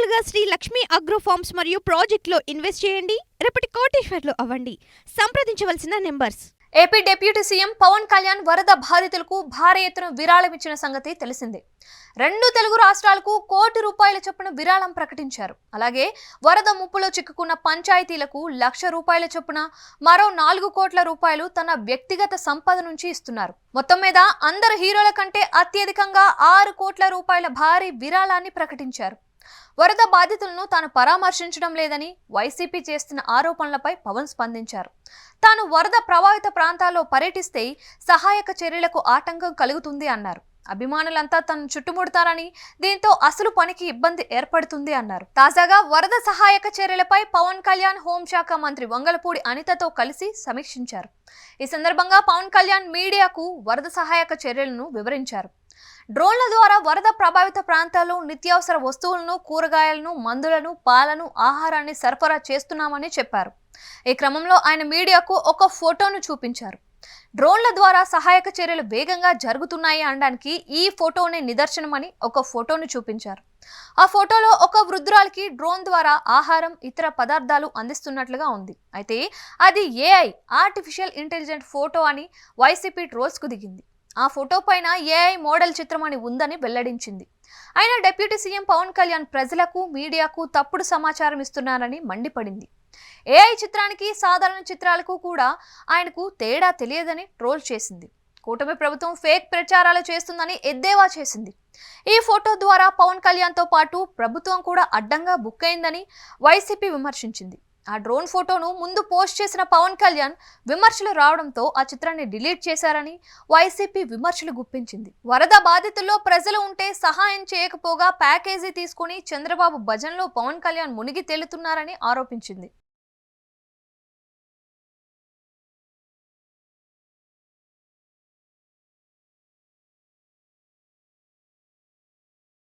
త్వరగా Shri Lakshmi agro forms మరియు ప్రాజెక్టులో ఇన్వెస్ట్ చేయండి. రేపటి కోటీశ్వర్లు అవ్వండి. సంప్రదించవలసిన numbers. AP deputy CM Pawan Kalyan వరద బాధితులకు భారీ ఎత్తున విరాళం ఇచ్చిన సంగతి తెలిసిందే. 2 తెలుగు రాష్ట్రాలకు ₹1,00,00,000 చొప్పున విరాళం ప్రకటించారు. అలాగే వరద ముప్పులో చిక్కుకున్న పంచాయతీలకు ₹1,00,000 చొప్పున మరో ₹4 కోట్ల తన వ్యక్తిగత సంపద నుంచి ఇస్తున్నారు. మొత్తం మీద అందరు హీరోల కంటే అత్యధికంగా ₹6 కోట్ల భారీ విరాళాన్ని ప్రకటించారు. వరద బాధితులను తాను పరామర్శించడం లేదని వైసీపీ చేస్తున్న ఆరోపణలపై పవన్ స్పందించారు. తాను వరద ప్రభావిత ప్రాంతాల్లో పర్యటిస్తే సహాయక చర్యలకు ఆటంకం కలుగుతుంది అన్నారు. అభిమానులంతా తనను చుట్టుముడతారని, దీంతో అసలు పనికి ఇబ్బంది ఏర్పడుతుంది అన్నారు. తాజాగా వరద సహాయక చర్యలపై పవన్ కళ్యాణ్ హోంశాఖ మంత్రి వంగలపూడి అనితతో కలిసి సమీక్షించారు. ఈ సందర్భంగా పవన్ కళ్యాణ్ మీడియాకు వరద సహాయక చర్యలను వివరించారు. డ్రోన్ల ద్వారా వరద ప్రభావిత ప్రాంతాల్లో నిత్యావసర వస్తువులను, కూరగాయలను, మందులను, పాలను, ఆహారాన్ని సరఫరా చేస్తున్నామని చెప్పారు. ఈ క్రమంలో ఆయన మీడియాకు ఒక ఫోటోను చూపించారు. డ్రోన్ల ద్వారా సహాయక చర్యలు వేగంగా జరుగుతున్నాయి అనడానికి ఈ ఫోటోనే నిదర్శనమని ఒక ఫోటోను చూపించారు. ఆ ఫోటోలో ఒక వృద్ధురాలికి డ్రోన్ ద్వారా ఆహారం, ఇతర పదార్థాలు అందిస్తున్నట్లుగా ఉంది. అయితే అది ఏఐ ఆర్టిఫిషియల్ ఇంటెలిజెంట్ ఫోటో అని వైసీపీ ట్రోల్స్కు దిగింది. ఆ ఫోటో పైన ఏఐ మోడల్ చిత్రం అని ఉందని వెల్లడించింది. అయినా డిప్యూటీ సీఎం పవన్ కళ్యాణ్ ప్రజలకు, మీడియాకు తప్పుడు సమాచారం ఇస్తున్నారని మండిపడింది. ఏఐ చిత్రానికి, సాధారణ చిత్రాలకు కూడా ఆయనకు తేడా తెలియదని ట్రోల్ చేసింది. కూటమి ప్రభుత్వం ఫేక్ ప్రచారాలు చేస్తుందని ఎద్దేవా చేసింది. ఈ ఫోటో ద్వారా పవన్ కళ్యాణ్తో పాటు ప్రభుత్వం కూడా అడ్డంగా బుక్ అయిందని వైసీపీ విమర్శించింది. ఆ డ్రోన్ ఫోటోను ముందు పోస్ట్ చేసిన పవన్ కళ్యాణ్ విమర్శలు రావడంతో ఆ చిత్రాన్ని డిలీట్ చేశారని వైసీపీ విమర్శలు గుప్పించింది. వరద బాధితుల్లో ప్రజలు ఉంటే సహాయం చేయకపోగా ప్యాకేజీ తీసుకుని చంద్రబాబు భజన్లో పవన్ కళ్యాణ్ మునిగి తేలుతున్నారని ఆరోపించింది.